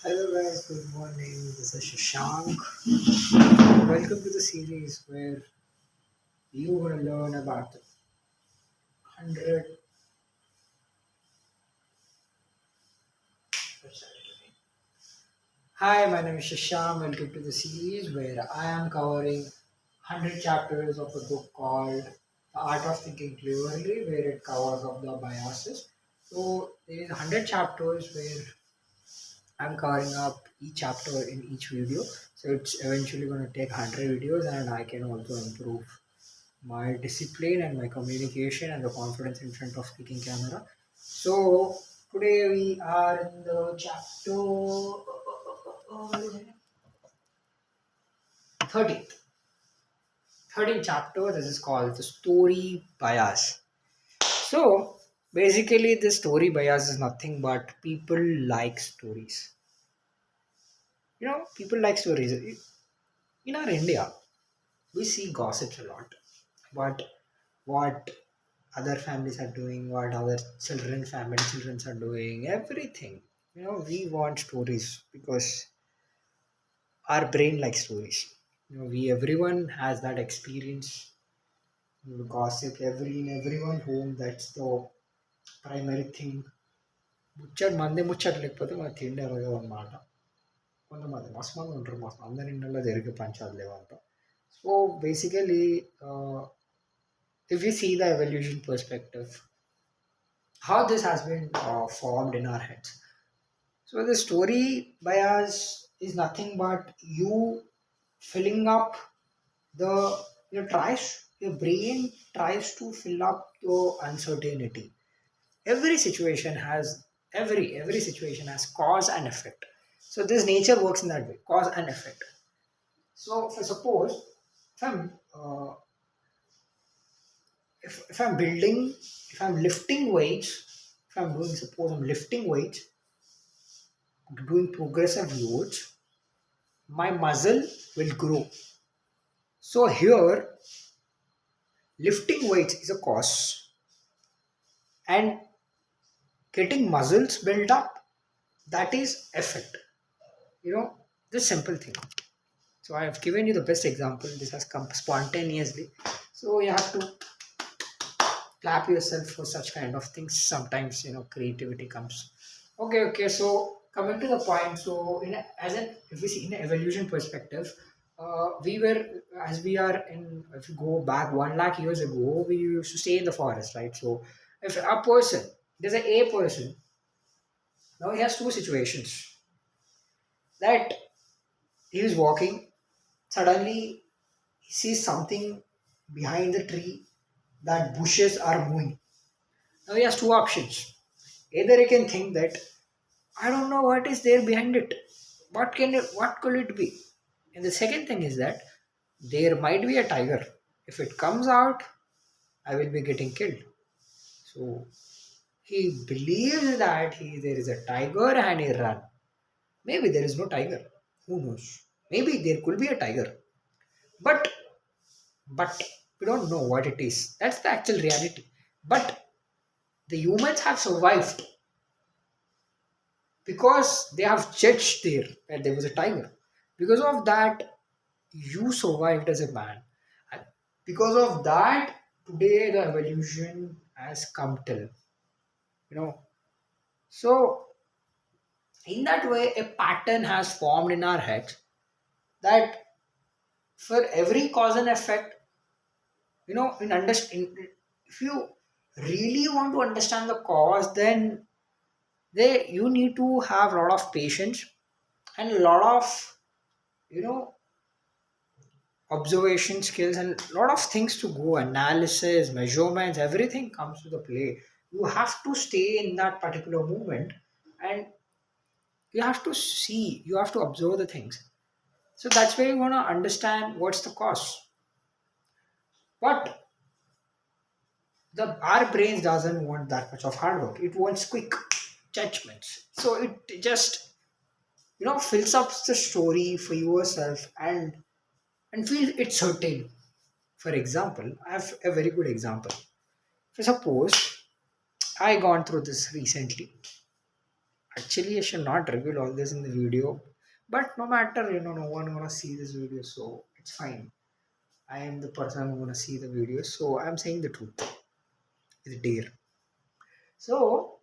Hello guys, good morning. This is Shashank. Welcome to the series where you will learn about the 100. Hi, my name is Shashank. Welcome to the series where I am covering 100 chapters of a book called The Art of Thinking Cleverly, where it covers of the biases. So there is 100 chapters where I'm covering up each chapter in each video. So it's eventually going to take 100 videos, and I can also improve my discipline and my communication and the confidence in front of speaking camera. So today we are in the chapter 13th. 13th chapter. This is called the story bias. So basically, the story bias is nothing but people like stories. People like stories. In our India, we see gossips a lot, but what other families are doing, what other children are doing, everything. We want stories because our brain likes stories. We everyone has that experience. Gossip in everyone home. That's the primary thing. మంది ముచ్చట లేకపోతే మన తిండి అరగదు అన్నమాట. కొంతమంది మస్తు మంది ఉంటారు, మస్తు అందరి ఇంట్లో జరిగే పంచాలు లేవంట. So basically if we see the evolution perspective, how this has been formed in our heads. So the story bias is nothing but you filling up the your brain tries to fill up the uncertainty. Every situation has every situation has cause and effect. So this nature works in that way, cause and effect. So for suppose if I'm if I'm building, if I'm lifting weights, if I'm doing, suppose I'm lifting weights, doing progressive loads, my muscle will grow. So here, lifting weights is a cause, and getting muscles built up, that is effect. This simple thing. So I have given you the best example. This has come spontaneously. So you have to clap yourself for such kind of things. Sometimes creativity comes. Okay. So coming to the point. So if we see in an evolution perspective, we were as we are in. If you go back 1 lakh years ago, we used to stay in the forest, right? So if a person, there's a person. Now he has two situations. That he is walking. Suddenly he sees something behind the tree, that bushes are moving. Now he has two options. Either he can think that I don't know what is there behind it. What could it be? And the second thing is that there might be a tiger. If it comes out, I will be getting killed. So he believes that there is a tiger and he run. Maybe there is no tiger. Who knows? Maybe there could be a tiger. But but we don't know what it is. That's the actual reality. But the humans have survived because they have judged there that there was a tiger. Because of that, you survived as a man. And because of that, today the evolution has come till. You know. So in that way, a pattern has formed in our heads that for every cause and effect, in understand, if you really want to understand the cause, then you need to have a lot of patience and a lot of you know observation skills and a lot of things to go, analysis, measurements, everything comes to the play. You have to stay in that particular moment, and you have to see, you have to observe the things. So that's where you want to understand what's the cause. But the our brains doesn't want that much of hard work. It wants quick judgments. So it just fills up the story for yourself and feel it's certain. For example, I have a very good example. For suppose I gone through this recently. Actually, I should not reveal all this in the video, but no matter, no one gonna see this video, so it's fine. I am the person who gonna see the video, so I'm saying the truth. It's dare. So,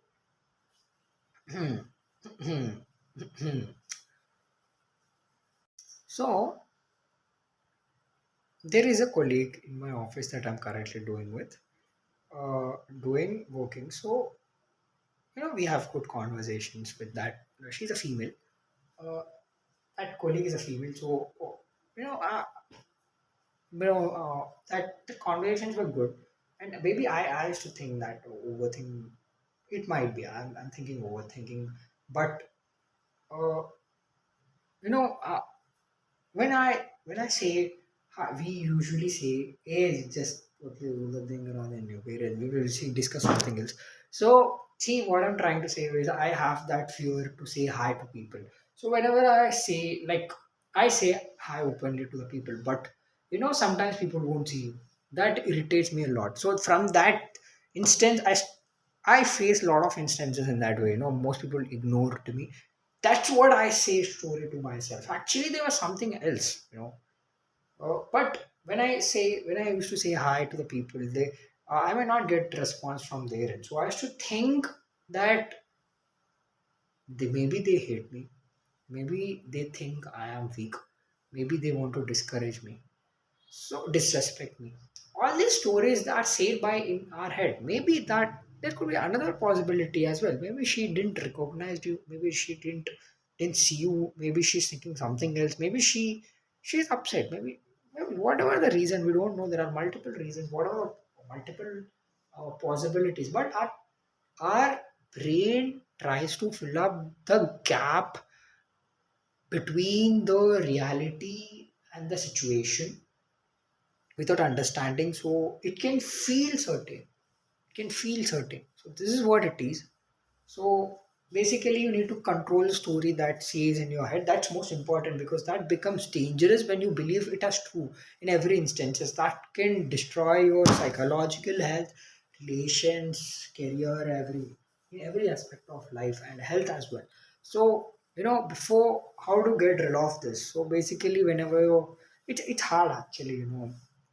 so there is a colleague in my office that I'm currently doing with, doing working. So we have good conversations with that. She's a female. Uh, that colleague is a female, so you know, uh, that the conversations were good. And maybe I used to think that overthink. It might be. I'm thinking overthinking, but uh, you know, uh, when I say we usually say, hey, just put the thing around in your parents. We will see discuss something else. So see what I'm trying to say is I have that fear to say hi to people. So whenever I say I say hi openly to the people, but sometimes people won't see you. That irritates me a lot. So from that instance, I face a lot of instances in that way. Most people ignore to me. That's what I say story to myself. Actually, there was something else. But when I used to say hi to the people, they I may not get response from their end. So I used to think that maybe they hate me, maybe they think I am weak, maybe they want to discourage me, so disrespect me. All these stories that are said by in our head, maybe that there could be another possibility as well. Maybe she didn't recognize you, maybe she didn't see you, maybe she's thinking something else, maybe she's upset, maybe whatever the reason, we don't know. There are multiple reasons, whatever multiple possibilities, but our brain tries to fill up the gap between the reality and the situation without understanding, so it can feel certain, so this is what it is. So basically you need to control the story that says in your head. That's most important, because that becomes dangerous when you believe it as true in every instances. That can destroy your psychological health, relations, career, in every aspect of life and health as well. So before, how to get rid of this? So basically whenever it's hard actually.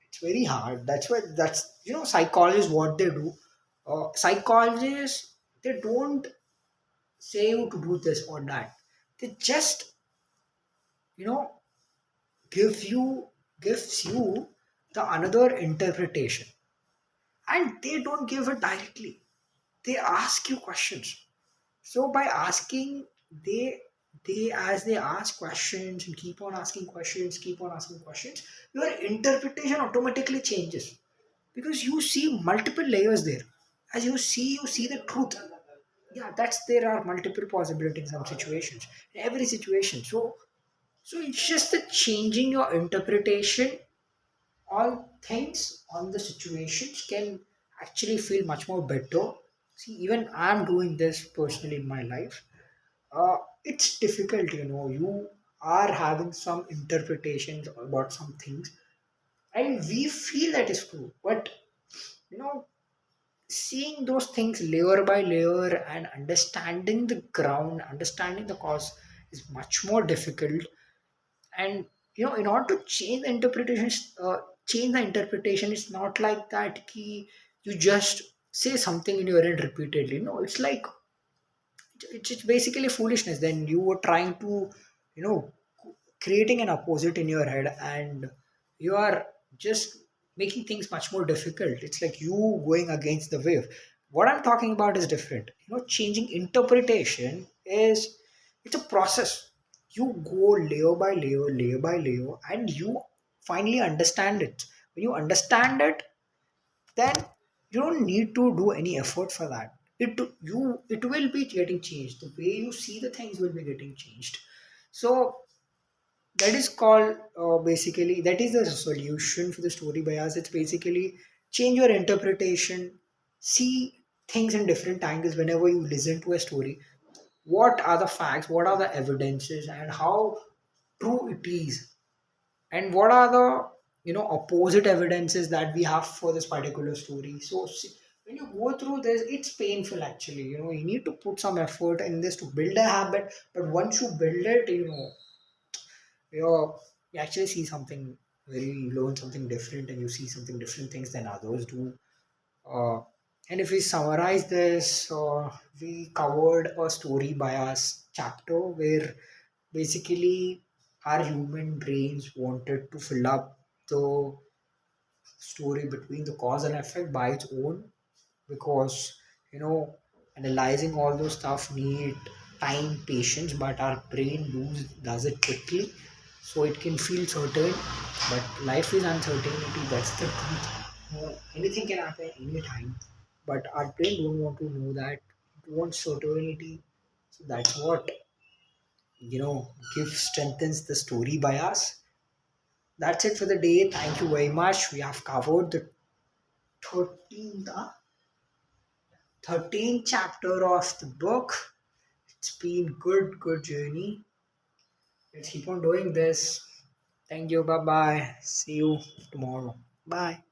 It's very hard. That's why that's psychologists what they do. Psychologists, they don't say you to do this or that. They just you know give you gives you the another interpretation, and they don't give it directly. They ask you questions. So by asking, they as they ask questions and keep on asking questions, your interpretation automatically changes, because you see multiple layers there. As you see the truth. Yeah, that's there are multiple possibilities in some situations, in every situation. So it's just the changing your interpretation on things, on the situations, can actually feel much more better. See, even I'm doing this personally in my life. It's difficult. You are having some interpretations about some things, and we feel that is true, but you know seeing those things layer by layer and understanding the ground, understanding the cause, is much more difficult. And in order to change the interpretation, it's not like that key. You just say something in your head repeatedly. No, it's like it's basically foolishness. Then you were trying to you know creating an opposite in your head, and you are just making things much more difficult. It's like you going against the wave. What I'm talking about is different. Changing interpretation is, it's a process. You go layer by layer, and you finally understand it. When you understand it, then you don't need to do any effort for that. It will be getting changed. The way you see the things will be getting changed. So that is called, basically, that is the solution for the story bias. It's basically change your interpretation, see things in different angles whenever you listen to a story. What are the facts, what are the evidences, and how true it is, and what are the opposite evidences that we have for this particular story. So see, when you go through this, it's painful actually. You need to put some effort in this to build a habit, but once you build it, you actually see something you learn something different, and you see something different things than others do. Uh, and if we summarize this, we covered a story bias chapter where basically our human brains wanted to fill up the story between the cause and effect by its own, because analyzing all those stuff need time, patience, but our brain does it quickly, so it can feel certain. But life is uncertainty, that's the truth. Anything can happen anytime, but our brain don't want to know that. It wants certainty. So that's what gives strengthens the story bias. That's it for the day. Thank you very much. We have covered the 13th, 13th chapter of the book. It's been good journey. Let's keep on doing this. Thank you. Bye bye. See you tomorrow. Bye.